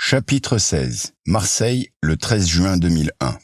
Chapitre 16. Marseille, le 13 juin 2001.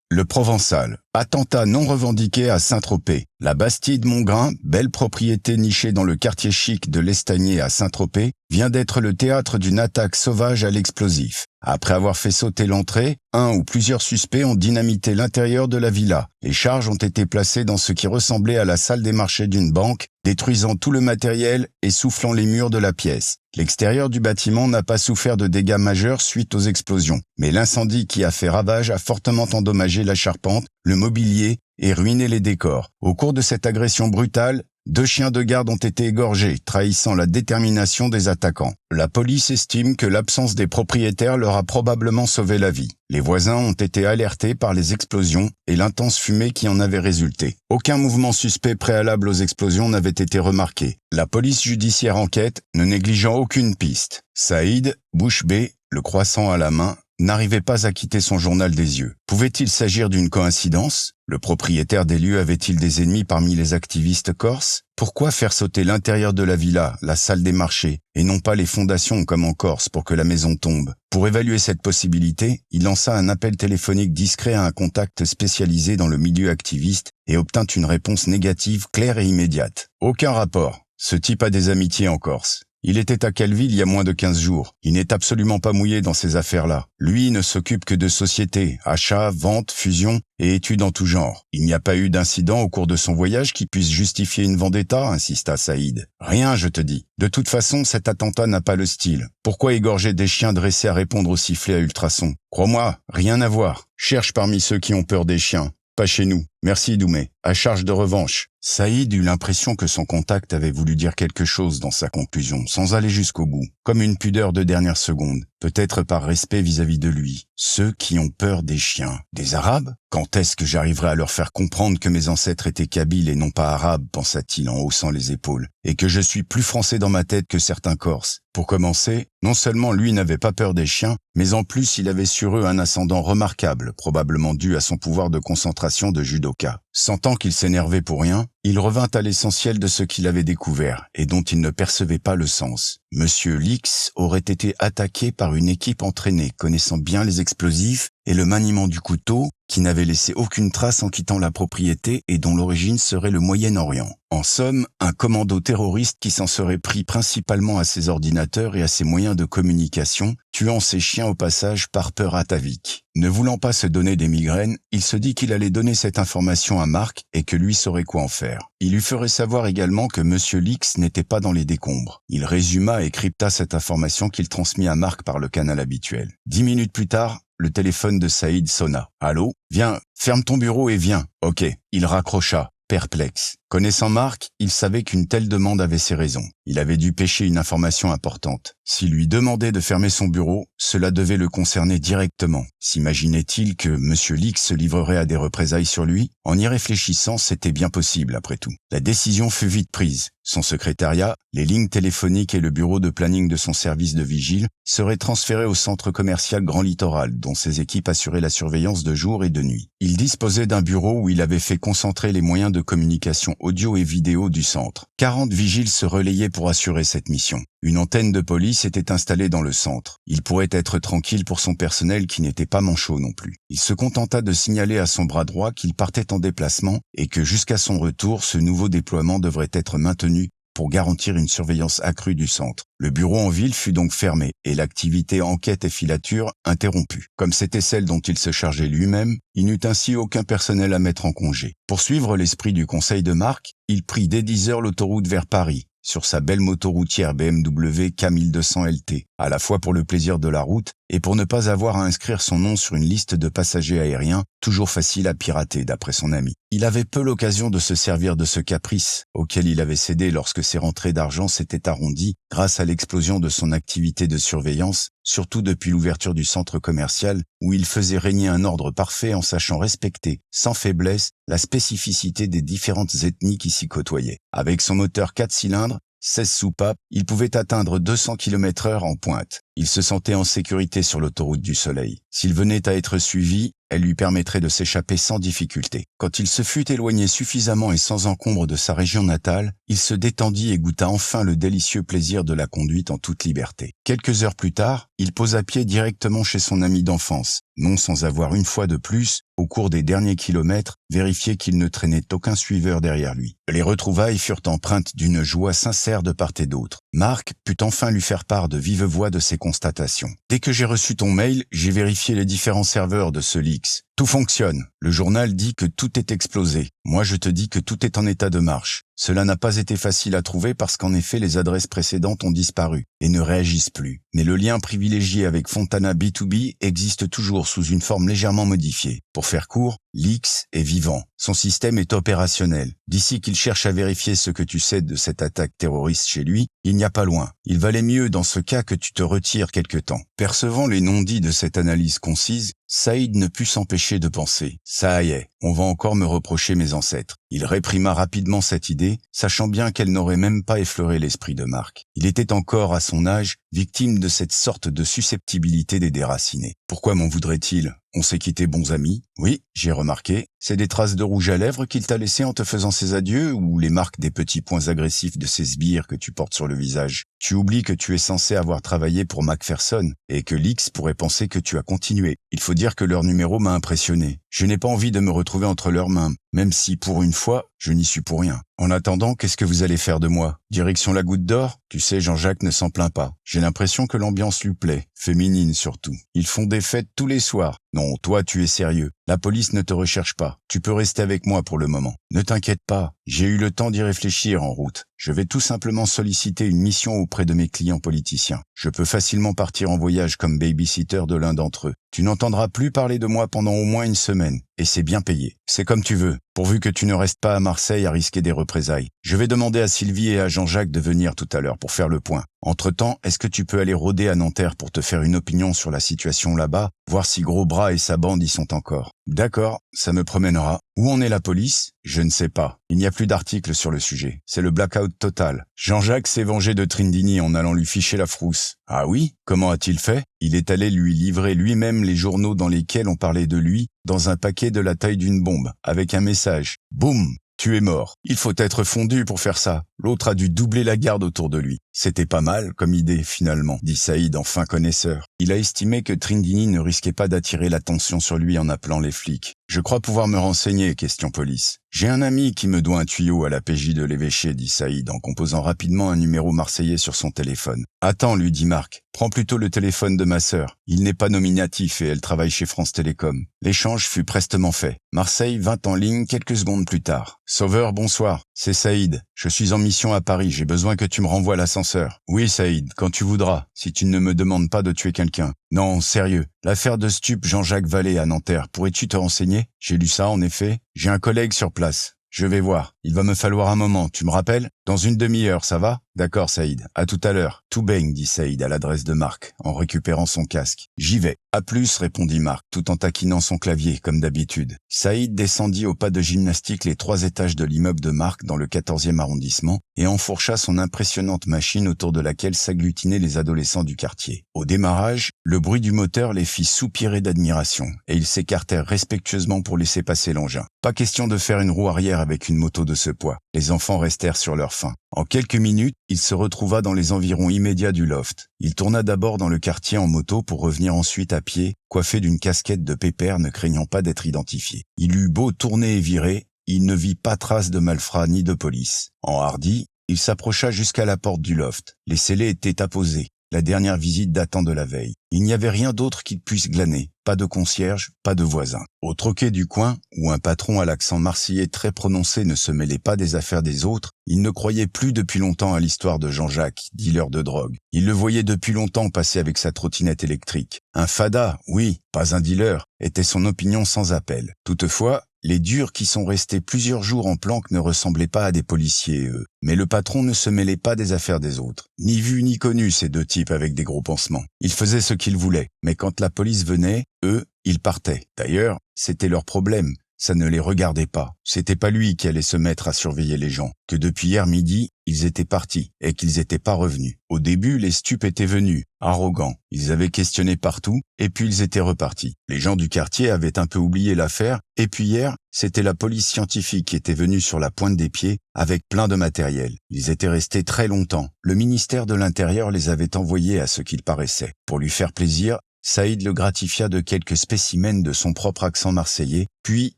Le Provençal. Attentat non revendiqué à Saint-Tropez. La Bastide-Mongrain, belle propriété nichée dans le quartier chic de l'Estagnet à Saint-Tropez, vient d'être le théâtre d'une attaque sauvage à l'explosif. Après avoir fait sauter l'entrée, un ou plusieurs suspects ont dynamité l'intérieur de la villa. Les charges ont été placées dans ce qui ressemblait à la salle des marchés d'une banque, détruisant tout le matériel et soufflant les murs de la pièce. L'extérieur du bâtiment n'a pas souffert de dégâts majeurs suite aux explosions, mais l'incendie qui a fait ravage a fortement endommagé la charpente, le mobilier et ruiné les décors. Au cours de cette agression brutale, 2 chiens de garde ont été égorgés, trahissant la détermination des attaquants. La police estime que l'absence des propriétaires leur a probablement sauvé la vie. Les voisins ont été alertés par les explosions et l'intense fumée qui en avait résulté. Aucun mouvement suspect préalable aux explosions n'avait été remarqué. La police judiciaire enquête, ne négligeant aucune piste. Saïd, bouche bée, le croissant à la main, n'arrivait pas à quitter son journal des yeux. Pouvait-il s'agir d'une coïncidence? Le propriétaire des lieux avait-il des ennemis parmi les activistes corses? Pourquoi faire sauter l'intérieur de la villa, la salle des marchés, et non pas les fondations comme en Corse pour que la maison tombe? Pour évaluer cette possibilité, il lança un appel téléphonique discret à un contact spécialisé dans le milieu activiste et obtint une réponse négative claire et immédiate. Aucun rapport. Ce type a des amitiés en Corse. Il était à Calville il y a moins de 15 jours. Il n'est absolument pas mouillé dans ces affaires-là. Lui ne s'occupe que de sociétés, achats, ventes, fusions et études en tout genre. Il n'y a pas eu d'incident au cours de son voyage qui puisse justifier une vendetta, insista Saïd. Rien, je te dis. De toute façon, cet attentat n'a pas le style. Pourquoi égorger des chiens dressés à répondre au sifflet à ultrasons? Crois-moi, rien à voir. Cherche parmi ceux qui ont peur des chiens. Pas chez nous. Merci Doumé. À charge de revanche. Saïd eut l'impression que son contact avait voulu dire quelque chose dans sa conclusion, sans aller jusqu'au bout, comme une pudeur de dernière seconde, peut-être par respect vis-à-vis de lui. Ceux qui ont peur des chiens. Des Arabes? Quand est-ce que j'arriverai à leur faire comprendre que mes ancêtres étaient kabyles et non pas arabes, pensa-t-il en haussant les épaules, et que je suis plus français dans ma tête que certains Corses. Pour commencer, non seulement lui n'avait pas peur des chiens, mais en plus il avait sur eux un ascendant remarquable, probablement dû à son pouvoir de concentration de judoka. Sentant qu'il s'énervait pour rien, il revint à l'essentiel de ce qu'il avait découvert et dont il ne percevait pas le sens. Monsieur Lix aurait été attaqué par une équipe entraînée, connaissant bien les explosifs et le maniement du couteau, qui n'avait laissé aucune trace en quittant la propriété et dont l'origine serait le Moyen-Orient. En somme, un commando terroriste qui s'en serait pris principalement à ses ordinateurs et à ses moyens de communication, tuant ses chiens au passage par peur atavique. Ne voulant pas se donner des migraines, il se dit qu'il allait donner cette information à Marc et que lui saurait quoi en faire. Il lui ferait savoir également que Monsieur Lix n'était pas dans les décombres. Il résuma et crypta cette information qu'il transmit à Marc par le canal habituel. 10 minutes plus tard, le téléphone de Saïd sonna. « Allô? Viens, ferme ton bureau et viens. » Ok. Il raccrocha, perplexe. Connaissant Marc, il savait qu'une telle demande avait ses raisons. Il avait dû pêcher une information importante. S'il lui demandait de fermer son bureau, cela devait le concerner directement. S'imaginait-il que Monsieur Lix se livrerait à des représailles sur lui? En y réfléchissant, c'était bien possible après tout. La décision fut vite prise. Son secrétariat, les lignes téléphoniques et le bureau de planning de son service de vigile seraient transférés au centre commercial Grand Littoral, dont ses équipes assuraient la surveillance de jour et de nuit. Il disposait d'un bureau où il avait fait concentrer les moyens de communication audio et vidéo du centre. 40 vigiles se relayaient pour assurer cette mission. Une antenne de police était installée dans le centre. Il pourrait être tranquille pour son personnel qui n'était pas manchot non plus. Il se contenta de signaler à son bras droit qu'il partait en déplacement et que jusqu'à son retour, ce nouveau déploiement devrait être maintenu pour garantir une surveillance accrue du centre. Le bureau en ville fut donc fermé et l'activité enquête et filature interrompue. Comme c'était celle dont il se chargeait lui-même, il n'eut ainsi aucun personnel à mettre en congé. Pour suivre l'esprit du conseil de Marc, il prit dès 10 heures l'autoroute vers Paris, sur sa belle moto routière BMW K1200 LT, à la fois pour le plaisir de la route et pour ne pas avoir à inscrire son nom sur une liste de passagers aériens, toujours facile à pirater d'après son ami. Il avait peu l'occasion de se servir de ce caprice, auquel il avait cédé lorsque ses rentrées d'argent s'étaient arrondies grâce à l'explosion de son activité de surveillance, surtout depuis l'ouverture du centre commercial où il faisait régner un ordre parfait en sachant respecter, sans faiblesse, la spécificité des différentes ethnies qui s'y côtoyaient. Avec son moteur 4 cylindres, 16 soupapes, il pouvait atteindre 200 km/h en pointe. Il se sentait en sécurité sur l'autoroute du soleil. S'il venait à être suivi, elle lui permettrait de s'échapper sans difficulté. Quand il se fut éloigné suffisamment et sans encombre de sa région natale, il se détendit et goûta enfin le délicieux plaisir de la conduite en toute liberté. Quelques heures plus tard, il posa pied directement chez son ami d'enfance, non sans avoir une fois de plus, au cours des derniers kilomètres, vérifié qu'il ne traînait aucun suiveur derrière lui. Les retrouvailles furent empreintes d'une joie sincère de part et d'autre. Marc put enfin lui faire part de vive voix de ses constatations. « Dès que j'ai reçu ton mail, j'ai vérifié les différents serveurs de ce leaks. Tout fonctionne. Le journal dit que tout est explosé. Moi, je te dis que tout est en état de marche. Cela n'a pas été facile à trouver parce qu'en effet, les adresses précédentes ont disparu et ne réagissent plus. Mais le lien privilégié avec Fontana B2B existe toujours sous une forme légèrement modifiée. Pour faire court, Leaks est vivant. Son système est opérationnel. D'ici qu'il cherche à vérifier ce que tu sais de cette attaque terroriste chez lui, il n'y a pas loin. Il valait mieux dans ce cas que tu te retires quelque temps. » Percevant les non-dits de cette analyse concise, Saïd ne put s'empêcher de penser « Ça y est, on va encore me reprocher mes ancêtres. » Il réprima rapidement cette idée, sachant bien qu'elle n'aurait même pas effleuré l'esprit de Marc. Il était encore, à son âge, victime de cette sorte de susceptibilité des déracinés. Pourquoi m'en voudrait-il ? On s'est quittés bons amis. Oui, j'ai remarqué. C'est des traces de rouge à lèvres qu'il t'a laissé en te faisant ses adieux ou les marques des petits points agressifs de ces sbires que tu portes sur le visage? Tu oublies que tu es censé avoir travaillé pour Macpherson et que Leaks pourrait penser que tu as continué. Il faut dire que leur numéro m'a impressionné. Je n'ai pas envie de me retrouver entre leurs mains, même si, pour une fois, je n'y suis pour rien. En attendant, qu'est-ce que vous allez faire de moi? Direction la Goutte d'Or? Tu sais, Jean-Jacques ne s'en plaint pas. J'ai l'impression que l'ambiance lui plaît, féminine surtout. Ils font des fêtes tous les soirs. Non, toi, tu es sérieux. La police ne te recherche pas. Tu peux rester avec moi pour le moment. Ne t'inquiète pas, j'ai eu le temps d'y réfléchir en route. Je vais tout simplement solliciter une mission auprès de mes clients politiciens. Je peux facilement partir en voyage comme babysitter de l'un d'entre eux. Tu n'entendras plus parler de moi pendant au moins une semaine, et c'est bien payé. C'est comme tu veux, pourvu que tu ne restes pas à Marseille à risquer des représailles. Je vais demander à Sylvie et à Jean-Jacques de venir tout à l'heure pour faire le point. Entre-temps, est-ce que tu peux aller rôder à Nanterre pour te faire une opinion sur la situation là-bas, voir si Gros Bras et sa bande y sont encore? D'accord, ça me promènera. Où en est la police? Je ne sais pas. Il n'y a plus d'articles sur le sujet. C'est le blackout total. Jean-Jacques s'est vengé de Trindini en allant lui ficher la frousse. Ah oui? Comment a-t-il fait? Il est allé lui livrer lui-même les journaux dans lesquels on parlait de lui, dans un paquet de la taille d'une bombe, avec un message. Boum! Tu es mort. Il faut être fondu pour faire ça. L'autre a dû doubler la garde autour de lui. C'était pas mal comme idée, finalement, dit Saïd en fin connaisseur. Il a estimé que Trindini ne risquait pas d'attirer l'attention sur lui en appelant les flics. Je crois pouvoir me renseigner, question police. J'ai un ami qui me doit un tuyau à la PJ de l'évêché, dit Saïd en composant rapidement un numéro marseillais sur son téléphone. Attends, lui dit Marc. Prends plutôt le téléphone de ma sœur. Il n'est pas nominatif et elle travaille chez France Télécom. L'échange fut prestement fait. Marseille vint en ligne quelques secondes plus tard. Sauveur, bonsoir. C'est Saïd. Je suis en mission à Paris. J'ai besoin que tu me renvoies l'ascenseur. Oui, Saïd, quand tu voudras, si tu ne me demandes pas de tuer quelqu'un. Non, sérieux. L'affaire de stup Jean-Jacques Vallée à Nanterre, pourrais-tu te renseigner? J'ai lu ça, en effet. J'ai un collègue sur place. Je vais voir. Il va me falloir un moment, tu me rappelles? Dans une demi-heure, ça va? D'accord, Saïd. À tout à l'heure. Tout baigne, dit Saïd à l'adresse de Marc, en récupérant son casque. J'y vais. À plus, répondit Marc, tout en taquinant son clavier, comme d'habitude. Saïd descendit au pas de gymnastique les 3 étages de l'immeuble de Marc dans le 14e arrondissement et enfourcha son impressionnante machine autour de laquelle s'agglutinaient les adolescents du quartier. Au démarrage, le bruit du moteur les fit soupirer d'admiration et ils s'écartèrent respectueusement pour laisser passer l'engin. Pas question de faire une roue arrière avec une moto de ce poids. Les enfants restèrent sur leur faim. En quelques minutes, il se retrouva dans les environs immédiats du loft. Il tourna d'abord dans le quartier en moto pour revenir ensuite à pied, coiffé d'une casquette de pépère ne craignant pas d'être identifié. Il eut beau tourner et virer, il ne vit pas trace de malfrats ni de police. Enhardi, il s'approcha jusqu'à la porte du loft. Les scellés étaient apposés. La dernière visite datant de la veille. Il n'y avait rien d'autre qu'il puisse glaner. Pas de concierge, pas de voisin. Au troquet du coin, où un patron à l'accent marseillais très prononcé ne se mêlait pas des affaires des autres, il ne croyait plus depuis longtemps à l'histoire de Jean-Jacques, dealer de drogue. Il le voyait depuis longtemps passer avec sa trottinette électrique. Un fada, oui, pas un dealer, était son opinion sans appel. Toutefois, les durs qui sont restés plusieurs jours en planque ne ressemblaient pas à des policiers, eux. Mais le patron ne se mêlait pas des affaires des autres. Ni vu ni connu, ces deux types avec des gros pansements. Ils faisaient ce qu'ils voulaient, mais quand la police venait, eux, ils partaient. D'ailleurs, c'était leur problème. Ça ne les regardait pas. C'était pas lui qui allait se mettre à surveiller les gens. Que depuis hier midi, ils étaient partis et qu'ils étaient pas revenus. Au début, les stupes étaient venus, arrogants. Ils avaient questionné partout et puis ils étaient repartis. Les gens du quartier avaient un peu oublié l'affaire et puis hier, c'était la police scientifique qui était venue sur la pointe des pieds avec plein de matériel. Ils étaient restés très longtemps. Le ministère de l'Intérieur les avait envoyés à ce qu'il paraissait. Pour lui faire plaisir, Saïd le gratifia de quelques spécimens de son propre accent marseillais, puis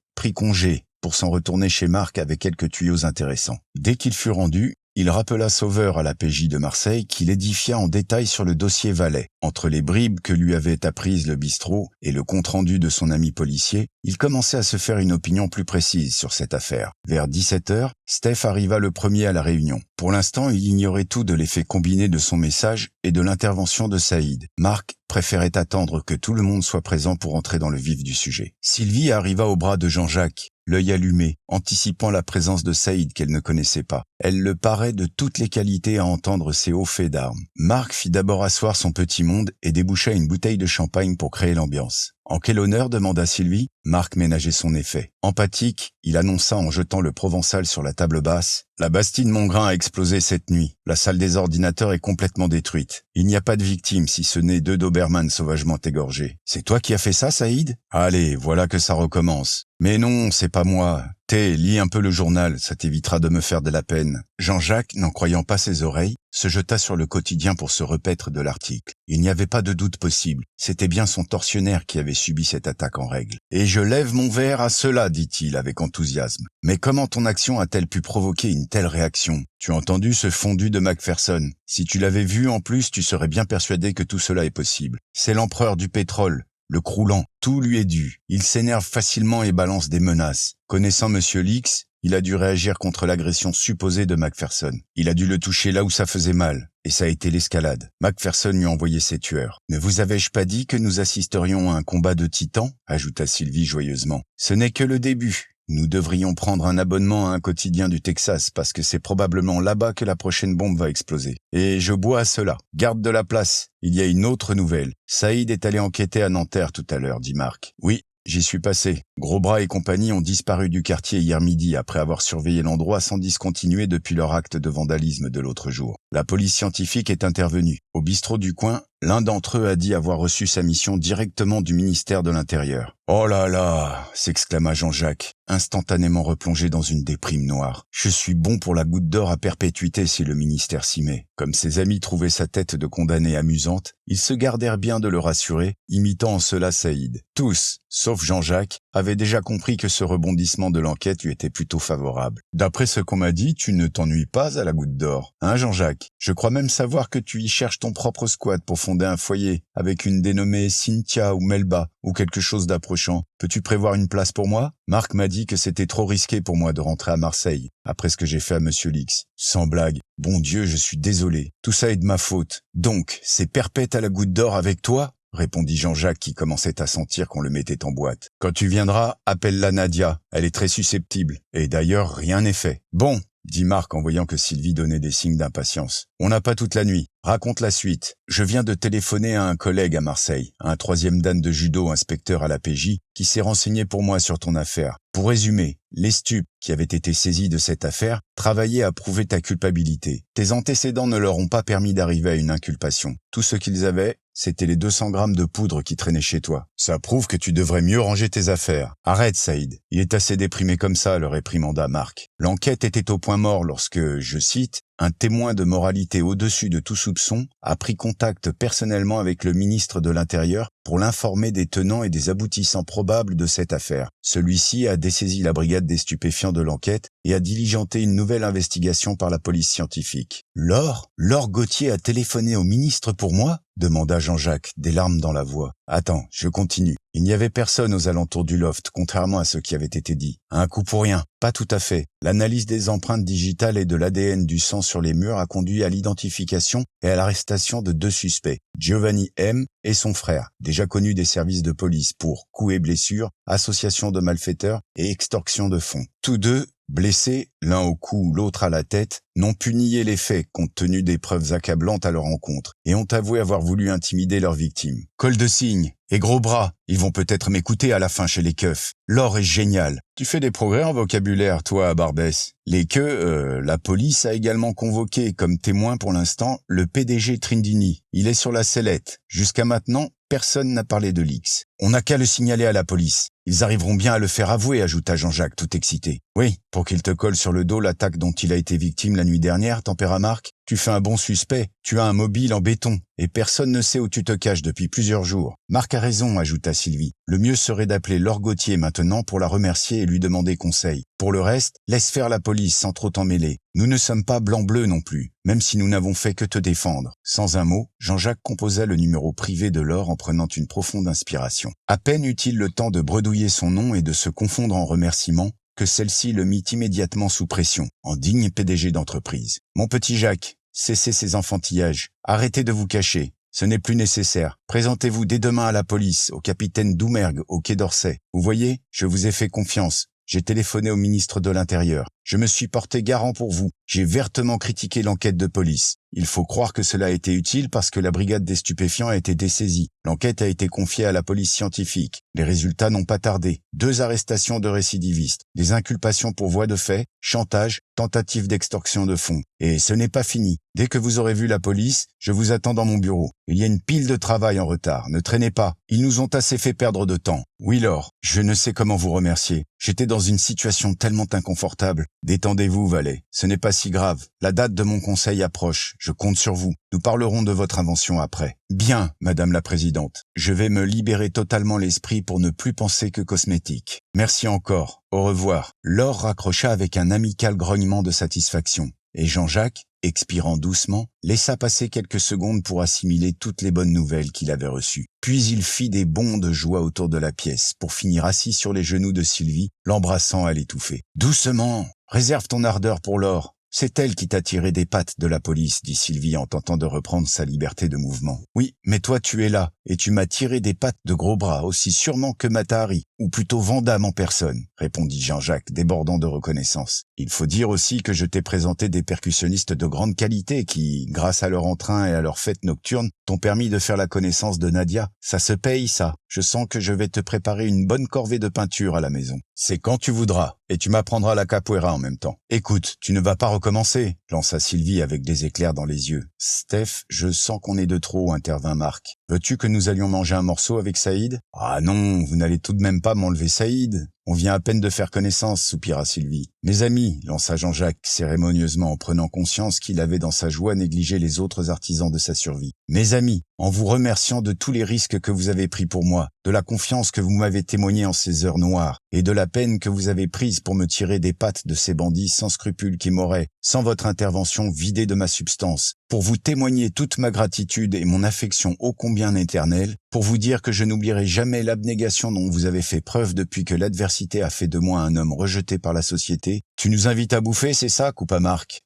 prit congé pour s'en retourner chez Marc avec quelques tuyaux intéressants. Dès qu'il fut rendu, il rappela Sauveur à la PJ de Marseille qui l'édifia en détail sur le dossier Vallet. Entre les bribes que lui avait apprises le bistrot et le compte-rendu de son ami policier, il commençait à se faire une opinion plus précise sur cette affaire. Vers 17h, Steph arriva le premier à la réunion. Pour l'instant, il ignorait tout de l'effet combiné de son message et de l'intervention de Saïd. Marc préférait attendre que tout le monde soit présent pour entrer dans le vif du sujet. Sylvie arriva au bras de Jean-Jacques, l'œil allumé, anticipant la présence de Saïd qu'elle ne connaissait pas. Elle le parait de toutes les qualités à entendre ses hauts faits d'armes. Marc fit d'abord asseoir son petit monde et déboucha une bouteille de champagne pour créer l'ambiance. « En quel honneur ?» demanda Sylvie. Marc ménageait son effet. Empathique, il annonça en jetant le provençal sur la table basse. « La Bastide Mongrain a explosé cette nuit. La salle des ordinateurs est complètement détruite. Il n'y a pas de victimes si ce n'est 2 Doberman sauvagement égorgés. C'est toi qui as fait ça, Saïd ? Allez, voilà que ça recommence. Mais non, c'est pas moi. Lis un peu le journal, ça t'évitera de me faire de la peine. » Jean-Jacques, n'en croyant pas ses oreilles, se jeta sur le quotidien pour se repaître de l'article. Il n'y avait pas de doute possible. C'était bien son tortionnaire qui avait subi cette attaque en règle. « Et je lève mon verre à cela, dit-il avec enthousiasme. Mais comment ton action a-t-elle pu provoquer une telle réaction ? Tu as entendu ce fondu de Macpherson. Si tu l'avais vu en plus, tu serais bien persuadé que tout cela est possible. C'est l'empereur du pétrole. Le croulant, tout lui est dû. Il s'énerve facilement et balance des menaces. Connaissant Monsieur Lix, il a dû réagir contre l'agression supposée de Macpherson. Il a dû le toucher là où ça faisait mal, et ça a été l'escalade. Macpherson lui a envoyé ses tueurs. « Ne vous avais-je pas dit que nous assisterions à un combat de titans ?» ajouta Sylvie joyeusement. « Ce n'est que le début. Nous devrions prendre un abonnement à un quotidien du Texas parce que c'est probablement là-bas que la prochaine bombe va exploser. Et je bois à cela. Garde de la place. Il y a une autre nouvelle. Saïd est allé enquêter à Nanterre tout à l'heure, dit Marc. Oui, j'y suis passé. Grosbras et compagnie ont disparu du quartier hier midi après avoir surveillé l'endroit sans discontinuer depuis leur acte de vandalisme de l'autre jour. La police scientifique est intervenue. Au bistrot du coin, l'un d'entre eux a dit avoir reçu sa mission directement du ministère de l'Intérieur. « Oh là là !» s'exclama Jean-Jacques, instantanément replongé dans une déprime noire. « Je suis bon pour la goutte d'or à perpétuité si le ministère s'y met. » Comme ses amis trouvaient sa tête de condamné amusante, ils se gardèrent bien de le rassurer, imitant en cela Saïd. Tous, sauf Jean-Jacques, avaient déjà compris que ce rebondissement de l'enquête lui était plutôt favorable. « D'après ce qu'on m'a dit, tu ne t'ennuies pas à la goutte d'or, hein Jean-Jacques ? Je crois même savoir que tu y cherches ton propre squat pour fonder un foyer, avec une dénommée Cynthia ou Melba, ou quelque chose d'approchant. Peux-tu prévoir une place pour moi ? Marc m'a dit que c'était trop risqué pour moi de rentrer à Marseille, après ce que j'ai fait à Monsieur Lix. Sans blague, bon Dieu, je suis désolé. Tout ça est de ma faute. Donc, c'est perpète à la goutte d'or avec toi ? Répondit Jean-Jacques qui commençait à sentir qu'on le mettait en boîte. Quand tu viendras, appelle-la Nadia. Elle est très susceptible. Et d'ailleurs, rien n'est fait. Bon, dit Marc en voyant que Sylvie donnait des signes d'impatience. On n'a pas toute la nuit. Raconte la suite. Je viens de téléphoner à un collègue à Marseille, un 3e dan de judo inspecteur à la PJ, qui s'est renseigné pour moi sur ton affaire. Pour résumer, les stupes qui avaient été saisis de cette affaire travaillaient à prouver ta culpabilité. Tes antécédents ne leur ont pas permis d'arriver à une inculpation. Tout ce qu'ils avaient, c'était les 200 grammes de poudre qui traînaient chez toi. Ça prouve que tu devrais mieux ranger tes affaires. Arrête, Saïd. Il est assez déprimé comme ça, le réprimanda Marc. L'enquête était au point mort lorsque, je cite, un témoin de moralité au-dessus de tout soupçon a pris contact personnellement avec le ministre de l'Intérieur pour l'informer des tenants et des aboutissants probables de cette affaire. Celui-ci a dessaisi la brigade des stupéfiants de l'enquête et a diligenté une nouvelle investigation par la police scientifique. « Laure Gauthier a téléphoné au ministre pour moi ?» demanda Jean-Jacques, des larmes dans la voix. « Attends, je continue. Il n'y avait personne aux alentours du loft, contrairement à ce qui avait été dit. Un coup pour rien. Pas tout à fait. L'analyse des empreintes digitales et de l'ADN du sang sur les murs a conduit à l'identification et à l'arrestation de 2 suspects, Giovanni M. et son frère, déjà connus des services de police pour coups et blessures, association de malfaiteurs et extorsion de fonds. Tous 2, blessés, l'un au cou, l'autre à la tête, n'ont pu nier les faits compte tenu des preuves accablantes à leur encontre et ont avoué avoir voulu intimider leurs victimes. Col de cygne Et gros bras, ils vont peut-être m'écouter à la fin chez les keufs. L'or est génial. Tu fais des progrès en vocabulaire, toi, à Barbès. Les queues, la police a également convoqué comme témoin pour l'instant le PDG Trindini. Il est sur la sellette. Jusqu'à maintenant, personne n'a parlé de l'X. On n'a qu'à le signaler à la police. Ils arriveront bien à le faire avouer, ajouta Jean-Jacques, tout excité. Oui, pour qu'il te colle sur le dos l'attaque dont il a été victime la nuit dernière, tempéra Marc. Tu fais un bon suspect, tu as un mobile en béton, et personne ne sait où tu te caches depuis plusieurs jours. Marc a raison, ajouta Sylvie. Le mieux serait d'appeler Laure Gauthier maintenant pour la remercier et lui demander conseil. Pour le reste, laisse faire la police sans trop t'en mêler. Nous ne sommes pas blanc-bleu non plus, même si nous n'avons fait que te défendre. Sans un mot, Jean-Jacques composa le numéro privé de Laure en prenant une profonde inspiration. À peine eut-il le temps de bredouiller son nom et de se confondre en remerciements, que celle-ci le mit immédiatement sous pression, en digne PDG d'entreprise. « Mon petit Jacques, cessez ces enfantillages. Arrêtez de vous cacher. Ce n'est plus nécessaire. Présentez-vous dès demain à la police, au capitaine Doumergue, au Quai d'Orsay. Vous voyez, je vous ai fait confiance. J'ai téléphoné au ministre de l'Intérieur. Je me suis porté garant pour vous. J'ai vertement critiqué l'enquête de police. Il faut croire que cela a été utile parce que la brigade des stupéfiants a été dessaisie. L'enquête a été confiée à la police scientifique. Les résultats n'ont pas tardé. 2 arrestations de récidivistes, des inculpations pour voie de fait, chantage, tentative d'extorsion de fonds. Et ce n'est pas fini. Dès que vous aurez vu la police, je vous attends dans mon bureau. Il y a une pile de travail en retard. Ne traînez pas. Ils nous ont assez fait perdre de temps. Oui, Laure, je ne sais comment vous remercier. J'étais dans une situation tellement inconfortable. Détendez-vous, valet. Ce n'est pas si grave. La date de mon conseil approche. Je compte sur vous. Nous parlerons de votre invention après. Bien, Madame la Présidente. Je vais me libérer totalement l'esprit pour ne plus penser que cosmétique. Merci encore. Au revoir. Laure raccrocha avec un amical grognement de satisfaction. Et Jean-Jacques, expirant doucement, laissa passer quelques secondes pour assimiler toutes les bonnes nouvelles qu'il avait reçues. Puis il fit des bonds de joie autour de la pièce, pour finir assis sur les genoux de Sylvie, l'embrassant à l'étouffer. « Doucement, réserve ton ardeur pour Laure. C'est elle qui t'a tiré des pattes de la police, dit Sylvie en tentant de reprendre sa liberté de mouvement. Oui, mais toi tu es là, et tu m'as tiré des pattes de gros bras aussi sûrement que Matahari, ou plutôt Vandame en personne, répondit Jean-Jacques, débordant de reconnaissance. Il faut dire aussi que je t'ai présenté des percussionnistes de grande qualité qui, grâce à leur entrain et à leurs fêtes nocturnes, t'ont permis de faire la connaissance de Nadia. Ça se paye, ça. Je sens que je vais te préparer une bonne corvée de peinture à la maison. C'est quand tu voudras, et tu m'apprendras la capoeira en même temps. Écoute, tu ne vas pas recommencer, lança Sylvie avec des éclairs dans les yeux. Steph, je sens qu'on est de trop, intervint Marc. Veux-tu que nous allions manger un morceau avec Saïd? Ah non, vous n'allez tout de même pas m'enlever Saïd. On vient à peine de faire connaissance, soupira Sylvie. Mes amis, lança Jean-Jacques cérémonieusement en prenant conscience qu'il avait dans sa joie négligé les autres artisans de sa survie. Mes amis, en vous remerciant de tous les risques que vous avez pris pour moi, de la confiance que vous m'avez témoignée en ces heures noires, et de la peine que vous avez prise pour me tirer des pattes de ces bandits sans scrupules qui m'auraient, sans votre intervention, vidé de ma substance, pour vous témoigner toute ma gratitude et mon affection ô combien éternelle, pour vous dire que je n'oublierai jamais l'abnégation dont vous avez fait preuve depuis que l'adversité a fait de moi un homme rejeté par la société. Tu nous invites à bouffer, c'est ça, coupa Marc?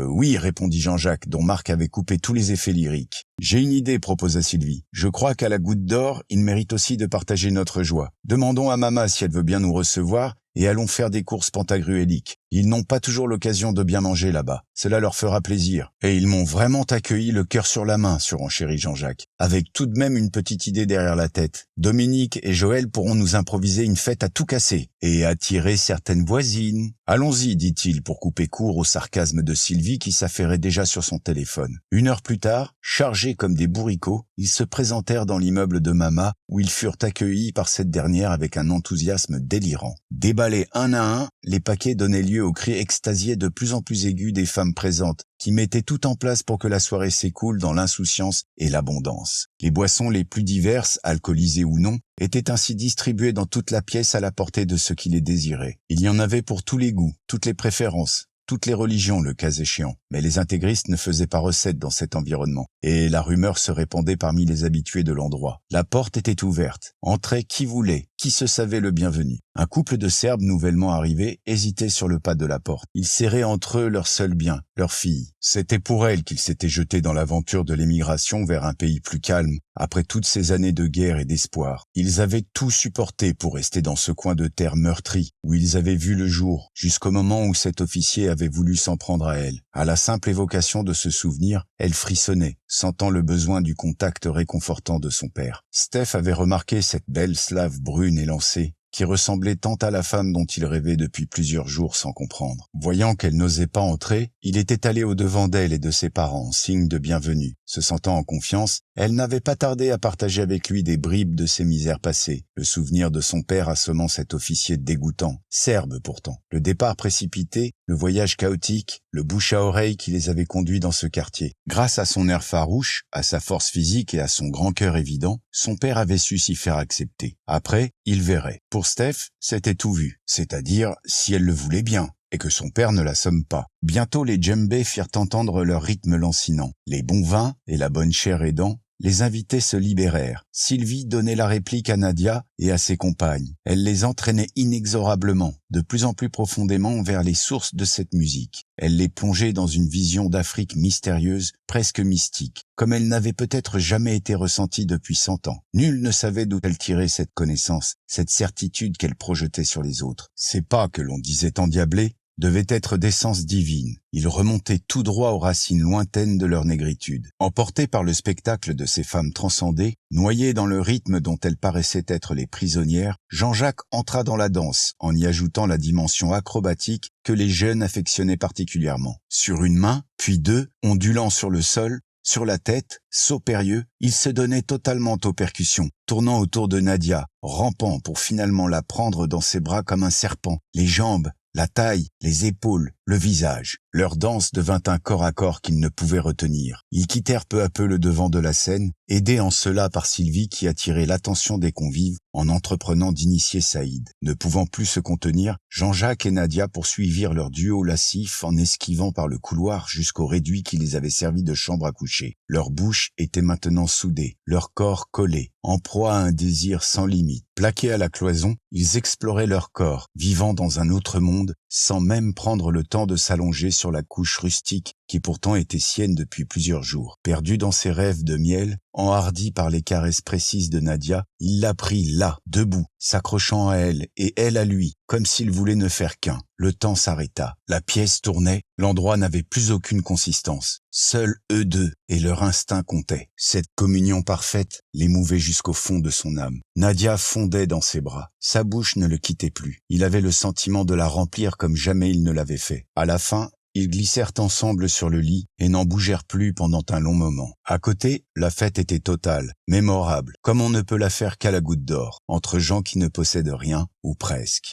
Oui, répondit Jean-Jacques, dont Marc avait coupé tous les effets lyriques. J'ai une idée, proposa Sylvie. Je crois qu'à la Goutte d'Or, il mérite aussi de partager notre joie. Demandons à Mama si elle veut bien nous recevoir, et allons faire des courses pantagruéliques. Ils n'ont pas toujours l'occasion de bien manger là-bas. Cela leur fera plaisir. Et ils m'ont vraiment accueilli le cœur sur la main, surenchérit Jean-Jacques, avec tout de même une petite idée derrière la tête. Dominique et Joël pourront nous improviser une fête à tout casser et attirer certaines voisines. Allons-y, dit-il pour couper court au sarcasme de Sylvie qui s'affairait déjà sur son téléphone. 1 heure plus tard, chargés comme des bourricots, ils se présentèrent dans l'immeuble de Mama où ils furent accueillis par cette dernière avec un enthousiasme délirant. Déballés un à un, les paquets donnaient lieu aux cris extasiés de plus en plus aigus des femmes présentes, qui mettaient tout en place pour que la soirée s'écoule dans l'insouciance et l'abondance. Les boissons les plus diverses, alcoolisées ou non, étaient ainsi distribuées dans toute la pièce à la portée de ceux qui les désiraient. Il y en avait pour tous les goûts, toutes les préférences, toutes les religions le cas échéant. Mais les intégristes ne faisaient pas recette dans cet environnement, et la rumeur se répandait parmi les habitués de l'endroit. La porte était ouverte, entrait qui voulait, qui se savait le bienvenu. Un couple de Serbes nouvellement arrivés hésitait sur le pas de la porte. Ils serraient entre eux leur seul bien, leur fille. C'était pour elle qu'ils s'étaient jetés dans l'aventure de l'émigration vers un pays plus calme, après toutes ces années de guerre et d'espoir. Ils avaient tout supporté pour rester dans ce coin de terre meurtri, où ils avaient vu le jour, jusqu'au moment où cet officier avait voulu s'en prendre à elle. À la simple évocation de ce souvenir, elle frissonnait, sentant le besoin du contact réconfortant de son père. Steph avait remarqué cette belle slave brune élancée, qui ressemblait tant à la femme dont il rêvait depuis plusieurs jours sans comprendre. Voyant qu'elle n'osait pas entrer, il était allé au-devant d'elle et de ses parents, signe de bienvenue. Se sentant en confiance, elle n'avait pas tardé à partager avec lui des bribes de ses misères passées, le souvenir de son père assommant cet officier dégoûtant, serbe pourtant, le départ précipité, le voyage chaotique, le bouche à oreille qui les avait conduits dans ce quartier. Grâce à son air farouche, à sa force physique et à son grand cœur évident, son père avait su s'y faire accepter. Après, il verrait. Pour Steph, c'était tout vu, c'est-à-dire si elle le voulait bien, et que son père ne l'assomme pas. Bientôt les djembés firent entendre leur rythme lancinant. Les bons vins et la bonne chair aidant, les invités se libérèrent. Sylvie donnait la réplique à Nadia et à ses compagnes. Elle les entraînait inexorablement, de plus en plus profondément vers les sources de cette musique. Elle les plongeait dans une vision d'Afrique mystérieuse, presque mystique, comme elle n'avait peut-être jamais été ressentie depuis 100 ans. Nul ne savait d'où elle tirait cette connaissance, cette certitude qu'elle projetait sur les autres. Ces pas que l'on disait endiablés devaient être d'essence divine. Ils remontaient tout droit aux racines lointaines de leur négritude. Emporté par le spectacle de ces femmes transcendées, noyées dans le rythme dont elles paraissaient être les prisonnières, Jean-Jacques entra dans la danse, en y ajoutant la dimension acrobatique que les jeunes affectionnaient particulièrement. Sur une main, puis deux, ondulant sur le sol, sur la tête, saut périlleux, il se donnait totalement aux percussions, tournant autour de Nadia, rampant pour finalement la prendre dans ses bras comme un serpent, les jambes, la taille, les épaules, le visage. Leur danse devint un corps à corps qu'ils ne pouvaient retenir. Ils quittèrent peu à peu le devant de la scène, aidés en cela par Sylvie qui attirait l'attention des convives en entreprenant d'initier Saïd. Ne pouvant plus se contenir, Jean-Jacques et Nadia poursuivirent leur duo lascif en esquivant par le couloir jusqu'au réduit qui les avait servi de chambre à coucher. Leurs bouches étaient maintenant soudées, leurs corps collés, en proie à un désir sans limite. Plaqués à la cloison, ils exploraient leur corps, vivant dans un autre monde, sans même prendre le temps de s'allonger sur la couche rustique qui pourtant était sienne depuis plusieurs jours. Perdu dans ses rêves de miel, enhardi par les caresses précises de Nadia, il la prit là, debout, s'accrochant à elle et elle à lui, comme s'il voulait ne faire qu'un. Le temps s'arrêta, la pièce tournait, l'endroit n'avait plus aucune consistance. Seuls eux deux et leur instinct comptaient. Cette communion parfaite l'émouvait jusqu'au fond de son âme. Nadia fondait dans ses bras. Sa bouche ne le quittait plus. Il avait le sentiment de la remplir comme jamais il ne l'avait fait. À la fin, ils glissèrent ensemble sur le lit et n'en bougèrent plus pendant un long moment. À côté, la fête était totale, mémorable, comme on ne peut la faire qu'à la goutte d'or, entre gens qui ne possèdent rien, ou presque.